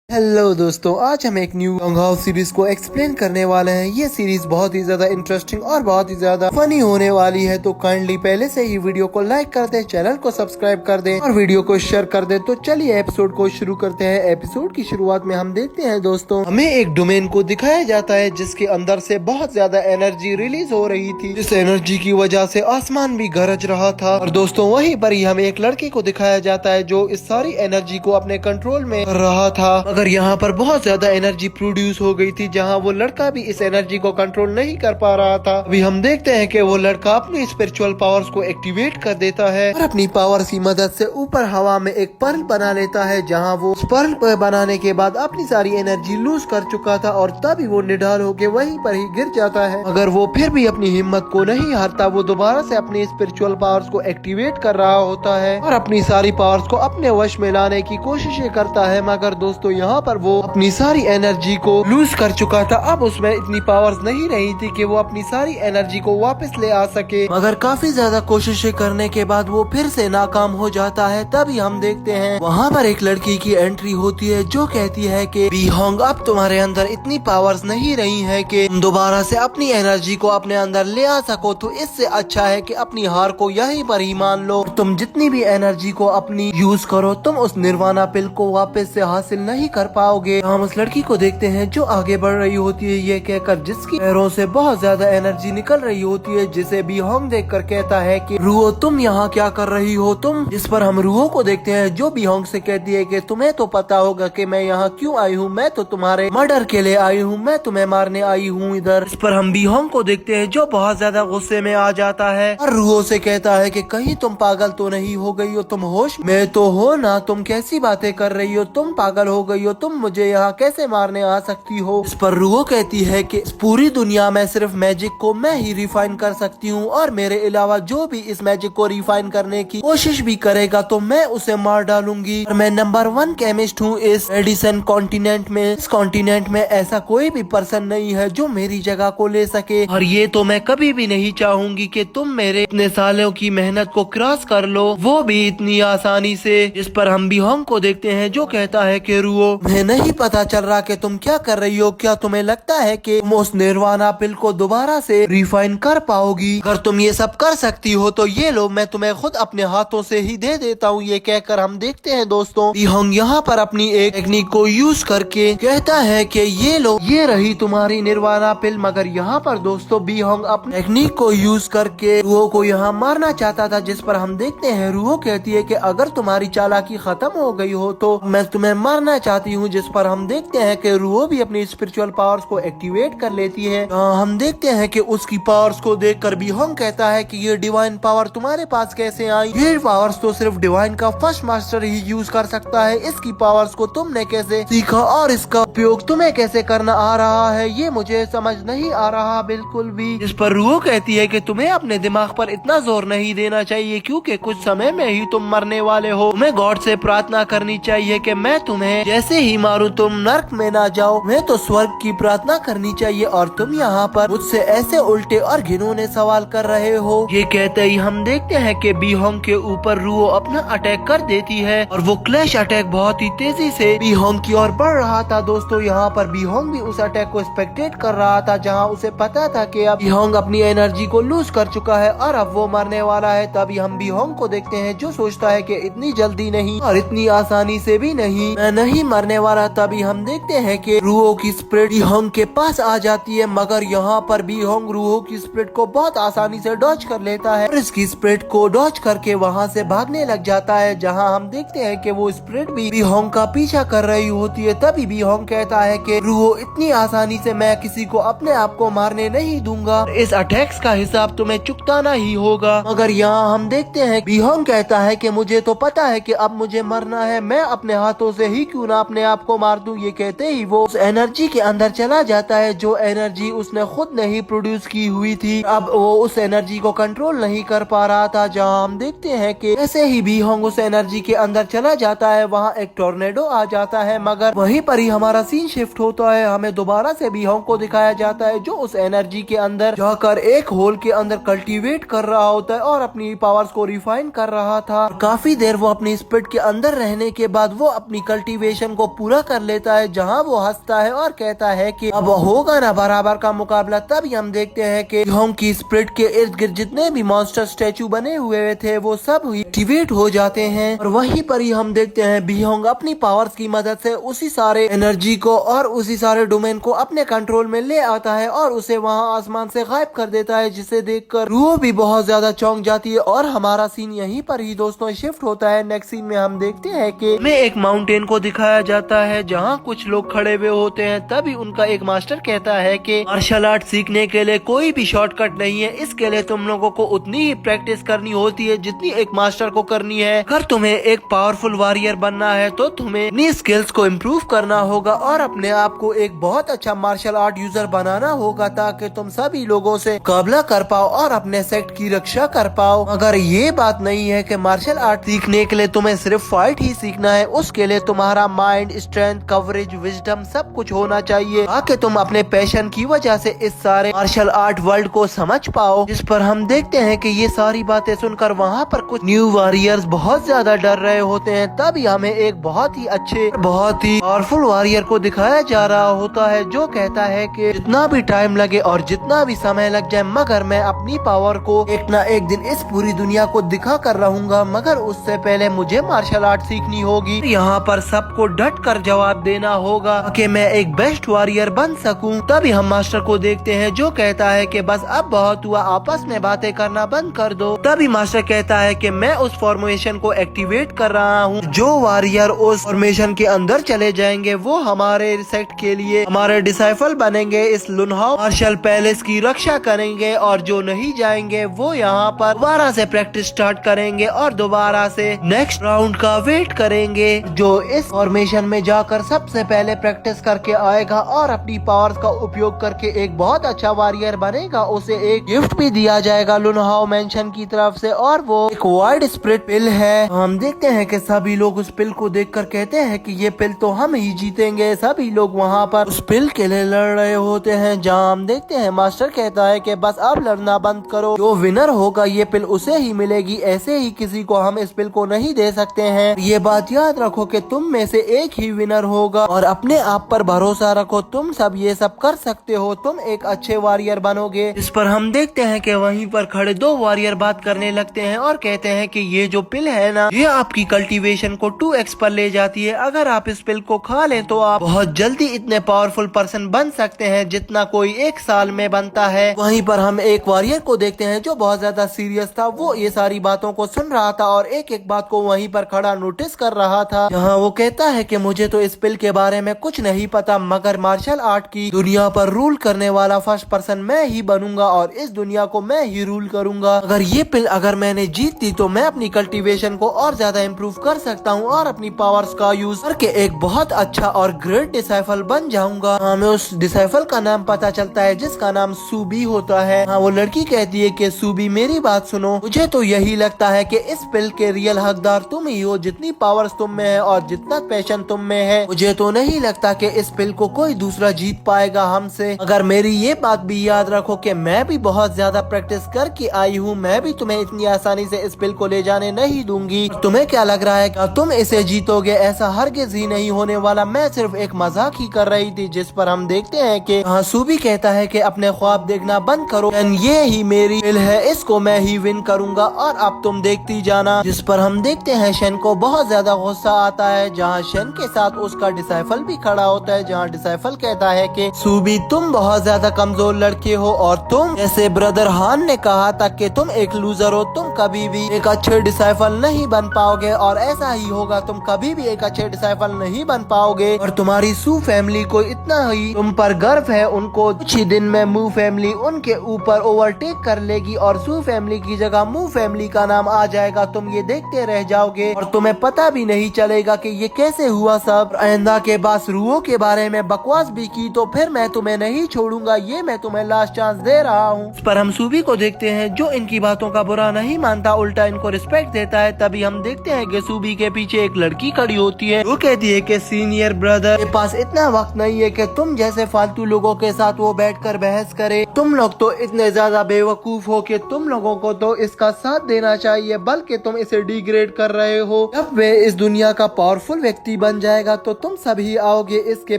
Hello दोस्तों, आज हम एक न्यू लॉन्ग हाउस सीरीज को एक्सप्लेन करने वाले हैं। ये सीरीज बहुत ही ज्यादा इंटरेस्टिंग और बहुत ही ज्यादा फनी होने वाली है। तो काइंडली पहले से ही वीडियो को लाइक कर दे, चैनल को सब्सक्राइब कर दे और वीडियो को शेयर कर दे। तो चलिए एपिसोड को शुरू करते हैं। एपिसोड की शुरुआत में हम देखते हैं दोस्तों, हमें एक डोमेन को दिखाया जाता है जिसके अंदर से बहुत ज्यादा एनर्जी रिलीज हो रही थी। इस एनर्जी की वजह से आसमान भी गरज रहा था। और दोस्तों वहीं पर ही हमें एक लड़के को दिखाया जाता है जो इस सारी एनर्जी को अपने कंट्रोल में कर रहा था। मगर यहाँ पर बहुत ज्यादा एनर्जी प्रोड्यूस हो गई थी, जहाँ वो लड़का भी इस एनर्जी को कंट्रोल नहीं कर पा रहा था। अभी हम देखते हैं कि वो लड़का अपनी स्पिरिचुअल पावर्स को एक्टिवेट कर देता है और अपनी पावर्स की मदद से ऊपर हवा में एक पर्ल बना लेता है, जहाँ वो पर्ल बनाने के बाद अपनी सारी एनर्जी लूज कर चुका था और तभी वो निढाल होके वहीं पर ही गिर जाता है। मगर वो फिर भी अपनी हिम्मत को नहीं हारता। वो दोबारा से अपनी स्पिरिचुअल पावर्स को एक्टिवेट कर रहा होता है और अपनी सारी पावर्स को अपने वश में लाने की कोशिशें करता है। मगर दोस्तों यहाँ पर वो अपनी सारी एनर्जी को लूज कर चुका था। अब उसमें इतनी पावर्स नहीं रही थी कि वो अपनी सारी एनर्जी को वापस ले आ सके। मगर काफी ज्यादा कोशिशें करने के बाद वो फिर से नाकाम हो जाता है। तभी हम देखते हैं वहाँ पर एक लड़की की एंट्री होती है जो कहती है कि बी होंग, अब तुम्हारे अंदर इतनी पावर्स नहीं रही है कि तुम दोबारा से अपनी एनर्जी को अपने अंदर ले आ सको। तो इससे अच्छा है कि अपनी हार को यहीं पर ही मान लो। तुम जितनी भी एनर्जी को अपनी यूज करो, तुम उस निर्वाणा पिल को वापस से हासिल नहीं कर पाओगे। हम उस लड़की को देखते हैं जो आगे बढ़ रही होती है, ये कहकर जिसकी पैरों से बहुत ज्यादा एनर्जी निकल रही होती है, जिसे बी होंग देखकर कहता है कि रूहो, तुम यहाँ क्या कर रही हो तुम। जिस पर हम रूहो को देखते हैं जो बी होंग से कहती है कि तुम्हें तो पता होगा कि मैं यहाँ क्यों आई हूँ। मैं तो तुम्हारे मर्डर के लिए आई हूँ, मैं तुम्हें मारने आई हूँ इधर। इस पर हम बी होंग को देखते हैं जो बहुत ज्यादा गुस्से में आ जाता है और रूहो से कहता है कि कहीं तुम पागल तो नहीं हो गई हो, तुम होश में तो हो ना, तुम कैसी बातें कर रही हो, तुम पागल हो गई हो, तुम मुझे यहाँ कैसे मारने आ सकती हो। इस पर रूहो कहती है कि पूरी दुनिया में सिर्फ मैजिक को मैं ही रिफाइन कर सकती हूँ और मेरे अलावा जो भी इस मैजिक को रिफाइन करने की कोशिश भी करेगा तो मैं उसे मार डालूंगी। और मैं नंबर 1 केमिस्ट हूँ इस मेडिसिन कॉन्टिनेंट में। इस कॉन्टिनेंट में ऐसा कोई भी पर्सन नहीं है जो मेरी जगह को ले सके और ये तो मैं कभी भी नहीं चाहूंगी कि तुम मेरे इतने सालों की मेहनत को क्रॉस कर लो, वो भी इतनी आसानी से। इस पर हम बी होंग को देखते हैं जो कहता है कि रूहो, मुझे नहीं पता चल रहा कि तुम क्या कर रही हो। क्या तुम्हें लगता है कि तुम उस निर्वाणा पिल को दोबारा से रिफाइन कर पाओगी? अगर तुम ये सब कर सकती हो तो ये लो, मैं तुम्हें खुद अपने हाथों से ही दे देता हूँ। ये कहकर हम देखते हैं दोस्तों बी होंग यहाँ पर अपनी एक टेक्निक को यूज करके कहता है कि ये लो, ये रही तुम्हारी निर्वाणा पिल। मगर यहाँ पर दोस्तों बी होंग अपनी टेक्निक को यूज करके रूहो को यहाँ मारना चाहता था। जिस पर हम देखते हैं रूहो कहती है कि अगर तुम्हारी चालाकी खत्म हो गई हो तो मैं तुम्हें मारना चाहती हूँ। जिस पर हम देखते हैं कि रूहो भी अपनी स्पिरिचुअल पावर्स को एक्टिवेट कर लेती है। हम देखते हैं कि उसकी पावर्स को देखकर बी होंग कहता है कि ये डिवाइन पावर तुम्हारे पास कैसे आई? ये पावर्स तो सिर्फ डिवाइन का फर्स्ट मास्टर ही यूज कर सकता है। इसकी पावर्स को तुमने कैसे सीखा और इसका उपयोग तुम्हें कैसे करना आ रहा है, ये मुझे समझ नहीं आ रहा बिल्कुल भी। इस पर रूहो कहती है कि तुम्हें अपने दिमाग पर इतना जोर नहीं देना चाहिए, क्योंकि कुछ समय में ही तुम मरने वाले हो। तुम्हें गॉड से प्रार्थना करनी चाहिए कि मैं तुम्हें जैसे ही मारूं तुम नर्क में ना जाओ। मैं तो स्वर्ग की प्रार्थना करनी चाहिए और तुम यहाँ पर मुझसे ऐसे उल्टे और घिनौने सवाल कर रहे हो। ये कहते ही हम देखते हैं कि बी होंग के ऊपर रूहो अपना अटैक कर देती है और वो क्लैश अटैक बहुत ही तेजी से बी होंग की ओर बढ़ रहा था। दोस्तों यहाँ पर बी होंग भी उस अटैक को स्पेक्टेट कर रहा था, जहाँ उसे पता था कि अब बी होंग अपनी एनर्जी को लूज कर चुका है और अब वो मरने वाला है। तभी हम बी होंग को देखते हैं जो सोचता है कि इतनी जल्दी नहीं और इतनी आसानी से भी नहीं, मैं नहीं मरने वाला। तभी हम देखते हैं कि रूहो की स्पिरिट बी होंग के पास आ जाती है। मगर यहाँ पर बी होंग रूहो की स्पिरिट को बहुत आसानी से डॉज कर लेता है और इसकी स्पिरिट को डॉज करके वहाँ से भागने लग जाता है, जहाँ हम देखते हैं कि वो स्पिरिट भी बी होंग का पीछा कर रही होती है। तभी बी होंग कहता है कि रूहो, इतनी आसानी से मैं किसी को अपने आप को मारने नहीं दूंगा, इस अटैक्स का हिसाब तुम्हें चुकाना ही होगा। मगर यहाँ हम देखते हैं बी होंग कहता है कि मुझे तो पता है कि अब मुझे मरना है, मैं अपने हाथों से ही क्यों ना अपने आप को मार दूं। ये कहते ही वो उस एनर्जी के अंदर चला जाता है जो एनर्जी उसने खुद नहीं प्रोड्यूस की हुई थी। अब वो उस एनर्जी को कंट्रोल नहीं कर पा रहा था। जहाँ हम देखते हैं कि ऐसे ही बी होंग उस एनर्जी के अंदर चला जाता है, वहाँ एक टोर्नेडो आ जाता है। मगर वहीं पर ही हमारा सीन शिफ्ट होता है। हमें दोबारा से बी होंग को दिखाया जाता है जो उस एनर्जी के अंदर जाकर एक होल के अंदर कल्टीवेट कर रहा होता है और अपनी पावर्स को रिफाइन कर रहा था। काफी देर वो अपनी स्पिरिट के अंदर रहने के बाद वो अपनी कल्टीवेशन मिशन को पूरा कर लेता है, जहाँ वो हंसता है और कहता है कि अब होगा ना बराबर का मुकाबला। तभी हम देखते हैं कि बिहोंग की स्प्रिट के इर्द गिर्द जितने भी मॉन्स्टर स्टैचू बने हुए थे वो सब एक्टिवेट हो जाते हैं, और वहीं पर ही हम देखते हैं बिहोंग अपनी पावर्स की मदद से उसी सारे एनर्जी को और उसी सारे डोमेन को अपने कंट्रोल में ले आता है और उसे वहाँ आसमान से गायब कर देता है, जिसे देखकर रूह भी बहुत ज्यादा चौंक जाती है। और हमारा सीन यहीं पर ही दोस्तों शिफ्ट होता है। नेक्स्ट सीन में हम देखते हैं कि हमें एक माउंटेन को दिखाया जाता है जहाँ कुछ लोग खड़े हुए होते हैं। तभी उनका एक मास्टर कहता है कि मार्शल आर्ट सीखने के लिए कोई भी शॉर्टकट नहीं है, इसके लिए तुम लोगों को उतनी ही प्रैक्टिस करनी होती है जितनी एक मास्टर को करनी है। अगर तुम्हें एक पावरफुल वॉरियर बनना है तो तुम्हें अपनी स्किल्स को इम्प्रूव करना होगा और अपने आप को एक बहुत अच्छा मार्शल आर्ट यूजर बनाना होगा, ताकि तुम सभी लोगों से मुकाबला कर पाओ और अपने सेक्ट की रक्षा कर पाओ। अगर ये बात नहीं है कि मार्शल आर्ट सीखने के लिए तुम्हें सिर्फ फाइट ही सीखना है, उसके लिए तुम्हारा माइंड, स्ट्रेंथ, कवरेज, विजडम सब कुछ होना चाहिए, ताकि तुम अपने पैशन की वजह से इस सारे मार्शल आर्ट वर्ल्ड को समझ पाओ। जिस पर हम देखते हैं कि ये सारी बातें सुनकर वहाँ पर कुछ न्यू वॉरियर्स बहुत ज्यादा डर रहे होते हैं। तभी हमें एक बहुत ही अच्छे, बहुत ही पावरफुल वॉरियर को दिखाया जा रहा होता है, जो कहता है कि जितना भी टाइम लगे और जितना भी समय लग जाए, मगर मैं अपनी पावर को एक ना एक दिन इस पूरी दुनिया को दिखा कर रहूंगा, मगर उससे पहले मुझे मार्शल आर्ट सीखनी होगी। यहाँ पर सबको डट कर जवाब देना होगा कि मैं एक बेस्ट वॉरियर बन सकूं। तभी हम मास्टर को देखते हैं जो कहता है कि बस अब बहुत हुआ, आपस में बातें करना बंद कर दो। तभी मास्टर कहता है कि मैं उस फॉर्मेशन को एक्टिवेट कर रहा हूँ। जो वॉरियर उस फॉर्मेशन के अंदर चले जाएंगे वो हमारे सेक्ट के लिए हमारे डिसाइफल बनेंगे, इस लुनहाउ मार्शल पैलेस की रक्षा करेंगे, और जो नहीं जाएंगे वो यहाँ पर दोबारा से प्रैक्टिस स्टार्ट करेंगे और दोबारा से नेक्स्ट राउंड का वेट करेंगे। जो इस फॉर्मेशन में जाकर सबसे पहले प्रैक्टिस करके आएगा और अपनी पावर्स का उपयोग करके एक बहुत अच्छा वॉरियर बनेगा, उसे एक गिफ्ट भी दिया जाएगा लुनहाउ मेंशन की तरफ से, और वो एक वाइड स्प्रिट पिल है। हम देखते हैं कि सभी लोग उस पिल को देखकर कहते हैं कि ये पिल तो हम ही जीतेंगे। सभी लोग वहाँ पर उस पिल के लिए लड़ रहे होते हैं, जहाँ हम देखते हैं मास्टर कहता है कि बस अब लड़ना बंद करो, जो विनर होगा ये पिल उसे ही मिलेगी, ऐसे ही किसी को हम इस पिल को नहीं दे सकते हैं। ये बात याद रखो कि तुम में से एक ही विनर होगा, और अपने आप पर भरोसा रखो, तुम सब ये सब कर सकते हो, तुम एक अच्छे वॉरियर बनोगे। इस पर हम देखते हैं कि वहीं पर खड़े दो वॉरियर बात करने लगते हैं और कहते हैं कि ये जो पिल है ना, ये आपकी कल्टीवेशन को 2x पर ले जाती है। अगर आप इस पिल को खा लें तो आप बहुत जल्दी इतने पावरफुल पर्सन बन सकते हैं जितना कोई 1 साल में बनता है। वहीं पर हम एक वॉरियर को देखते हैं जो बहुत ज्यादा सीरियस था, वो ये सारी बातों को सुन रहा था और एक एक बात को वहीं पर खड़ा नोटिस कर रहा था। यहाँ वो कहता है कि मुझे तो इस पिल के बारे में कुछ नहीं पता, मगर मार्शल आर्ट की दुनिया पर रूल करने वाला फर्स्ट पर्सन मैं ही बनूंगा और इस दुनिया को मैं ही रूल करूंगा। अगर ये पिल अगर मैंने जीत ली तो मैं अपनी कल्टीवेशन को और ज्यादा इम्प्रूव कर सकता हूँ और अपनी पावर्स का यूज करके एक बहुत अच्छा और ग्रेट डिसाइफल बन जाऊंगा। हमें उस डिसाइफल का नाम पता चलता है जिसका नाम सूबी होता है। हाँ, वो लड़की कहती है कि सूबी मेरी बात सुनो, मुझे तो यही लगता है कि इस पिल के रियल हकदार तुम ही हो, जितनी पावर्स तुम में है और जितना पैशन तुम में है, मुझे तो नहीं लगता कि इस पिल को कोई दूसरा जीत पाएगा हमसे। अगर मेरी ये बात भी याद रखो कि मैं भी बहुत ज्यादा प्रैक्टिस करके आई हूँ, मैं भी तुम्हें इतनी आसानी से इस पिल को ले जाने नहीं दूंगी। तुम्हें क्या लग रहा है कि तुम इसे जीतोगे? ऐसा हरगिज ही नहीं होने वाला, मैं सिर्फ एक मजाक ही कर रही थी। जिस पर हम देखते हैं कि हाँ, सूबी कहता है कि अपने ख्वाब देखना बंद करो, ये ही मेरी पिल है, इसको मैं ही विन करूंगा और अब तुम देखती जाना। जिस पर हम देखते हैं शेन को बहुत ज्यादा गुस्सा आता है, जहाँ शेन के साथ उसका डिसाइफल भी खड़ा होता है, जहाँ डिसाइफल कहता है कि सूबी तुम बहुत ज्यादा कमजोर लड़के हो और तुम जैसे ब्रदर हान ने कहा था कि तुम एक लूजर हो, तुम कभी भी एक अच्छे डिसाइफल नहीं बन पाओगे और ऐसा ही होगा, तुम कभी भी एक अच्छे डिसाइफल नहीं बन पाओगे। और तुम्हारी सू फैमिली को इतना ही तुम पर गर्व है, उनको कुछ ही दिन में मू फैमिली उनके ऊपर ओवरटेक कर लेगी और सू फैमिली की जगह मू फैमिली का नाम आ जाएगा। तुम ये देखते रह जाओगे और तुम्हें पता भी नहीं चलेगा कि ये कैसे हुआ सब। आइंदा के बाद रूओं के बारे में बकवास भी की तो फिर मैं तुम्हें नहीं छोड़ूंगा, ये मैं तुम्हें लास्ट चांस दे रहा हूँ। इस पर हम सूबी को देखते हैं जो इनकी बातों का बुरा नहीं मानता, उल्टा इनको रिस्पेक्ट देता है। तभी हम देखते हैं कि सूबी के पीछे एक लड़की खड़ी होती है, वो कहती है कि सीनियर ब्रदर के पास इतना वक्त नहीं है कि तुम जैसे फालतू लोगों के साथ वो बैठकर बहस करे। तुम लोग तो इतने ज्यादा बेवकूफ हो कि तुम लोगों को तो इसका साथ देना चाहिए, बल्कि तुम इसे डिग्रेड कर रहे हो। जब वे इस दुनिया का पावरफुल व्यक्ति बन जाएगा तो तुम सभी आओगे, इसके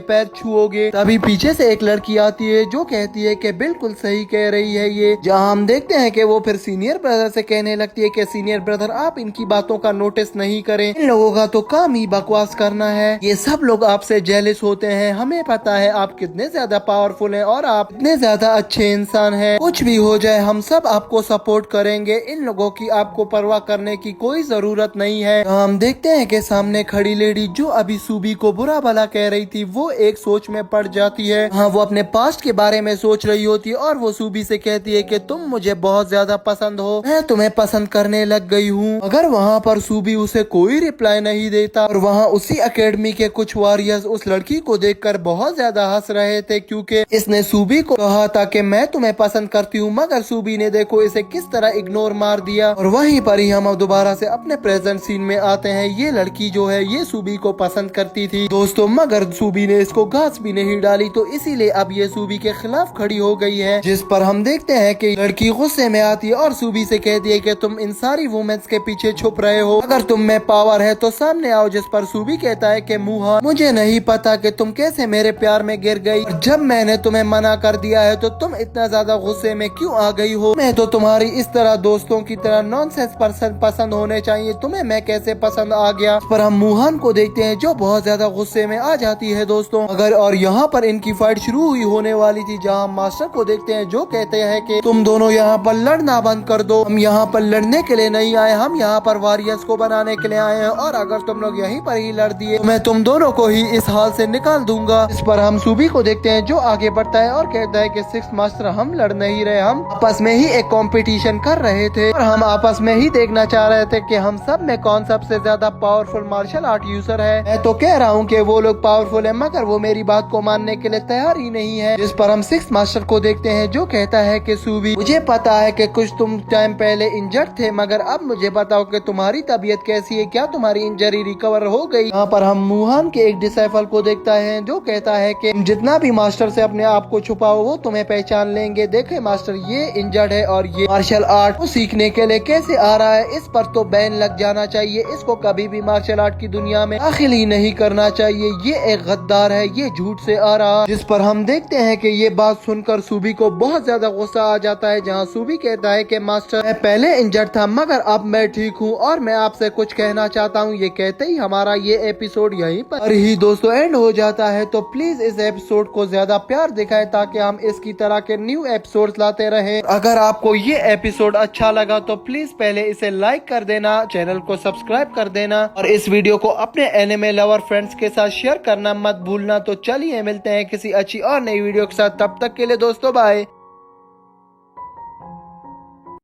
पैर छुओगे। तभी पीछे से एक लड़की आती है जो कहती है कि बिल्कुल सही कह रही है ये। जहाँ हम देखते हैं कि वो फिर सीनियर ब्रदर से कहने लगती है कि सीनियर ब्रदर आप इनकी बातों का नोटिस नहीं करें, इन लोगों का तो काम ही बकवास करना है, ये सब लोग आपसे जेलिस होते हैं, हमें पता है आप कितने ज्यादा पावरफुल हैं और आप इतने ज्यादा अच्छे इंसान हैं, कुछ भी हो जाए हम सब आपको सपोर्ट करेंगे, इन लोगों की आपको परवाह करने की कोई जरूरत नहीं है। हम देखते हैं कि सामने खड़ी लेडी जो अभी सूबी को बुरा भला कह रही थी वो एक सोच में पड़ जाती है। हाँ, वो अपने पास्ट के बारे में सोच रही होती है और वो सूबी से कहती है कि तुम मुझे बहुत ज्यादा पसंद हो, मैं तुम्हें पसंद करने लग गई हूँ। अगर वहाँ पर सूबी उसे कोई रिप्लाई नहीं देता और वहाँ उसी एकेडमी के कुछ वॉरियर्स उस लड़की को देखकर बहुत ज्यादा हंस रहे थे क्योंकि इसने सूबी को कहा था कि मैं तुम्हें पसंद करती हूँ, मगर सूबी ने देखो इसे किस तरह इग्नोर मार दिया। और वहीं पर ही हम दोबारा से अपने प्रेजेंट सीन में आते हैं। ये लड़की जो है ये सूबी को पसंद करती थी दोस्तों, मगर सूबी ने इसको घास भी नहीं डाली, तो इसीलिए अब ये सूबी के खिलाफ खड़ी हो गई है। जिस पर हम देखते हैं कि लड़की गुस्से में आती है और सूबी से कहती है कि तुम इन सारी वुमेन्स के पीछे छुप रहे हो, अगर तुम में पावर है तो सामने आओ। जिस पर सूबी कहता है कि मुहा, मुझे नहीं पता कि तुम कैसे मेरे प्यार में गिर गई, जब मैंने तुम्हें मना कर दिया है तो तुम इतना ज्यादा गुस्से में क्यों आ गई हो, मैं तो तुम्हारी इस तरह दोस्तों की तरह नॉनसेंस पर्सन पसंद होने चाहिए, तुम्हें मैं कैसे पसंद आ गया। पर हम मुहान को देखते हैं जो बहुत ज्यादा गुस्से में आ जाती है दोस्तों। अगर और यहाँ पर इनकी फाइट शुरू हुई होने वाली थी, जहाँ मास्टर को देखते हैं जो कहते हैं कि तुम दोनों यहाँ पर लड़ना बंद कर दो, हम यहाँ पर लड़ने के लिए नहीं आए, हम यहाँ पर वॉरियर्स को बनाने के लिए आए हैं, और अगर तुम लोग यहीं पर ही लड़ दिए तो मैं तुम दोनों को ही इस हाल से निकाल दूंगा। इस पर हम सूबी को देखते हैं जो आगे बढ़ता है और कहता है कि सिक्स मास्टर हम लड़ नहीं रहे, हम आपस में ही एक कंपटीशन कर रहे थे और हम आपस में ही देखना चाह रहे थे कि हम सब में कौन सबसे ज्यादा पावरफुल मार्शल आर्ट यूजर है। मैं तो कह रहा हूँ कि वो लोग पावरफुल है, मगर वो मेरी बात को मानने के लिए तैयार ही नहीं है। जिस पर हम सिक्स मास्टर को देखते हैं जो कहता है कि सूबी, मुझे पता है कि कुछ तुम टाइम पहले इंजर्ड थे, मगर अब मुझे बताओ कि तुम्हारी तबीयत कैसी है, क्या तुम्हारी इंजरी रिकवर हो गई। यहाँ पर हम मुहान के एक डिसाइपल को देखता है जो कहता है कि जितना भी मास्टर से अपने आप को छुपाओ वो तुम्हें पहचान लेंगे। देखे मास्टर, ये इंजर्ड है और ये मार्शल आर्ट को सीखने के लिए कैसे आ रहा है, इस पर तो बैन लग जाना चाहिए, इसको कभी भी मार्शल आर्ट की दुनिया में दाखिल ही नहीं करना चाहिए, ये एक गद्दार है, ये झूठ से आ रहा। जिस पर हम देखते हैं कि ये बात सुनकर सूबी को बहुत ज्यादा गुस्सा आ जाता है, जहाँ सूबी कहता है कि मास्टर, मैं पहले इंजर्ड था मगर अब मैं ठीक हूँ और मैं आपसे कुछ कहना चाहता हूँ। ये कहते ही हमारा ये एपिसोड यहीं पर ही दोस्तों एंड हो जाता है। तो प्लीज इस एपिसोड को ज्यादा प्यार दिखाएं ताकि हम इसकी तरह के न्यू एपिसोड लाते रहें। अगर आपको ये एपिसोड अच्छा लगा तो प्लीज पहले इसे लाइक कर देना, चैनल को सब्सक्राइब कर देना और इस वीडियो को अपने एनिमे लवर फ्रेंड्स के साथ शेयर करना मत भूलना। तो चलिए मिलते हैं किसी अच्छी और नई वीडियो के साथ, तब तक के लिए दोस्तों बाय।